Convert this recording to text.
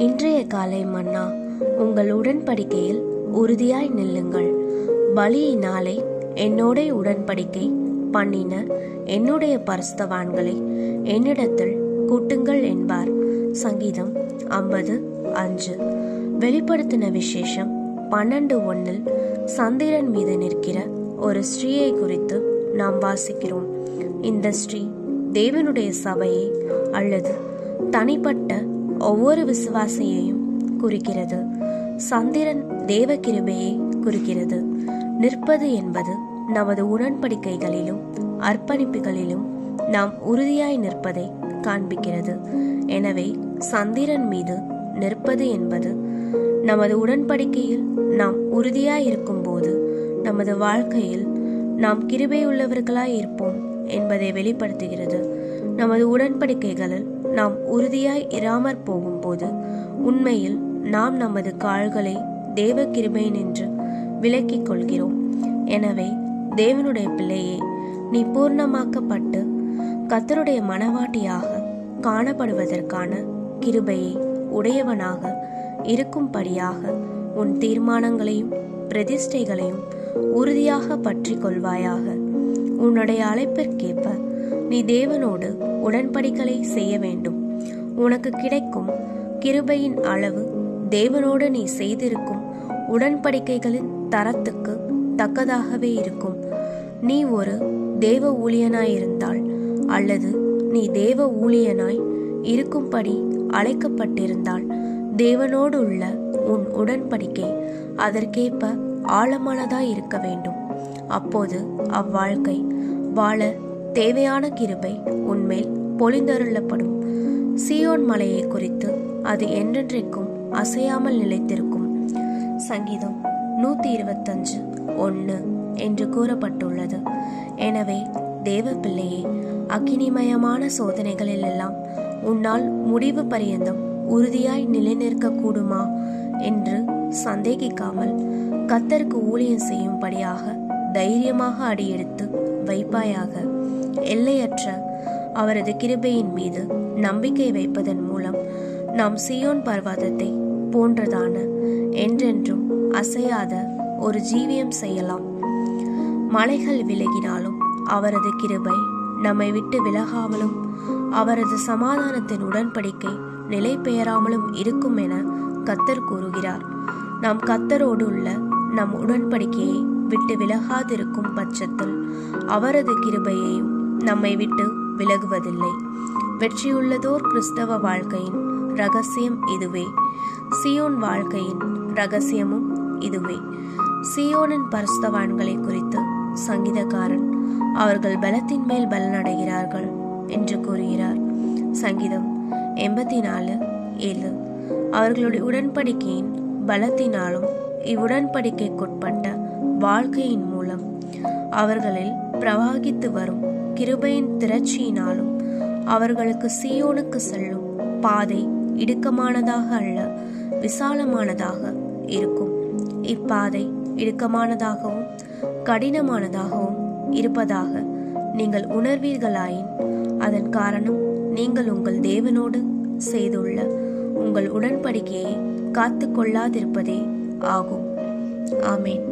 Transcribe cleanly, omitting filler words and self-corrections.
இன்றைய காலை மன்னா, உங்கள் உடன்படிக்கையில் உறுதியாய் நில்லுங்கள். பலியினாலே என்னோட உடன்படிக்கை பண்ணின என்னுடைய பரிசுத்தவான்களை என்னிடத்தில் கூட்டுங்கள் என்பார். சங்கீதம் 50:5. வெளிப்படுத்தின விசேஷம் 12:1 சந்திரன் மீது நிற்கிற ஒரு ஸ்திரீயை குறித்து நாம் வாசிக்கிறோம். இந்த ஸ்திரீ தேவனுடைய சபையை அல்லது தனிப்பட்ட ஒவ்வொரு விசுவாசியையும் குறிக்கிறது. சந்திரன் தேவ கிருபையை குறிக்கிறது. நிற்பது என்பது நமது உடன்படிக்கைகளிலும் அர்ப்பணிப்புகளிலும் நாம் உறுதியாய் நிற்பதை காண்பிக்கிறது. எனவே சந்திரன் மீது நிற்பது என்பது நமது உடன்படிக்கையில் நாம் உறுதியாய் இருக்கும் போது நமது வாழ்க்கையில் நாம் கிருபையுள்ளவர்களாய் இருப்போம் என்பதை வெளிப்படுத்துகிறது. நமது உடன்படிக்கைகளில் நாம் உறுதியாய் இராமற் போகும்போது உண்மையில் நாம் நமது கால்களை தேவ கிருபை நின்று விலக்கிக் கொள்கிறோம். எனவே தேவனுடைய பிள்ளையே, நீ பூர்ணமாக்கப்பட்டு கர்த்தருடைய மனவாட்டியாக காணப்படுவதற்கான கிருபையை உடையவனாக இருக்கும்படியாக உன் தீர்மானங்களையும் பிரதிஷ்டைகளையும் உறுதியாக பற்றி கொள்வாயாக. உன்னுடைய அழைப்பிற்கேற்ப நீ தேவனோடு உடன்படிக்கைகளை செய்ய வேண்டும். உனக்கு கிடைக்கும் கிருபையின் அளவு தேவனோடு நீ செய்திருக்கும் உடன்படிக்கைகளின் தரத்துக்கு தக்கதாகவே இருக்கும். நீ ஒரு தேவ ஊழியனாயிருந்தால் அல்லது நீ தேவ ஊழியனாய் இருக்கும்படி அழைக்கப்பட்டிருந்தால் தேவனோடு உள்ள உன் உடன்படிக்கை அதற்கேற்ப ஆழமானதாய் இருக்க வேண்டும். அப்போது அவ்வாழ்க்கை வாழ தேவையான கிருபை உன்மேல் பொழிந்தருளப்படும். சீயோன் மலையை குறித்து அது என்றென்றைக்கும் அசையாமல் நிலைத்திருக்கும். சங்கீதம் 125:1 என்று கூறப்பட்டுள்ளது. எனவே தேவ பிள்ளையே, அக்கினிமயமான சோதனைகளில் எல்லாம் உன்னால் முடிவு பரியந்தம் உறுதியாய் நிலைநிற்க கூடுமா என்று சந்தேகிக்காமல் கர்த்தருக்கு ஊழியம் செய்யும்படியாக தைரியமாக அடியெடுத்து வைப்பாயாக. எல்லையற்ற அவரது கிருபையின் மீது நம்பிக்கை வைப்பதன் மூலம் நாம் சீயோன் பர்வதத்தை போன்றதான என்றென்றும் அசையாத ஒரு ஜீவியம் செய்யலாம். மலைகள் விலகினாலும் அவரது கிருபை நம்மை விட்டு விலகாமலும் அவரது சமாதானத்தின் உடன்படிக்கை நிலை பெயராமலும் இருக்கும் என கர்த்தர் கூறுகிறார். நாம் கர்த்தரோடு உள்ள நம் உடன்படிக்கையை விட்டு விலகாதிருக்கும் பட்சத்தில் அவரது கிருபையையும் நம்மை விட்டு விலகுவதில்லை. வெற்றியுள்ளதோர் கிறிஸ்தவ வாழ்க்கையின் ரகசியம் இதுவே. சீயோன் வாழ்க்கையின் ரகசியமும் இதுவே. சீயோனின் பரிசுத்தவான்களை குறித்து சங்கீதக்காரன் அவர்கள் பலத்தின் மேல் பலனடைகிறார்கள் என்று கூறுகிறார். சங்கீதம் 84:7. அவர்களுடைய உடன்படிக்கையின் பலத்தினாலும் இவ்வுடன்படிக்கைக்குட்பட்ட வாழ்க்கையின் மூலம் அவர்களில் பிரவாகித்து வரும் கிருபையின் திரட்சியினாலும் அவர்களுக்கு சீயோனுக்கு செல்லும் பாதை இடுக்கமானதாக அல்ல, விசாலமானதாக இருக்கும். இப்பாதை இடுக்கமானதாகவும் கடினமானதாகவும் இருப்பதாக நீங்கள் உணர்வீர்களாயின் அதன் காரணம் நீங்கள் உங்கள் தேவனோடு செய்துள்ள உங்கள் உடன்படிக்கையை காத்து கொள்ளாதிருப்பதே ஆகும். ஆமேன்.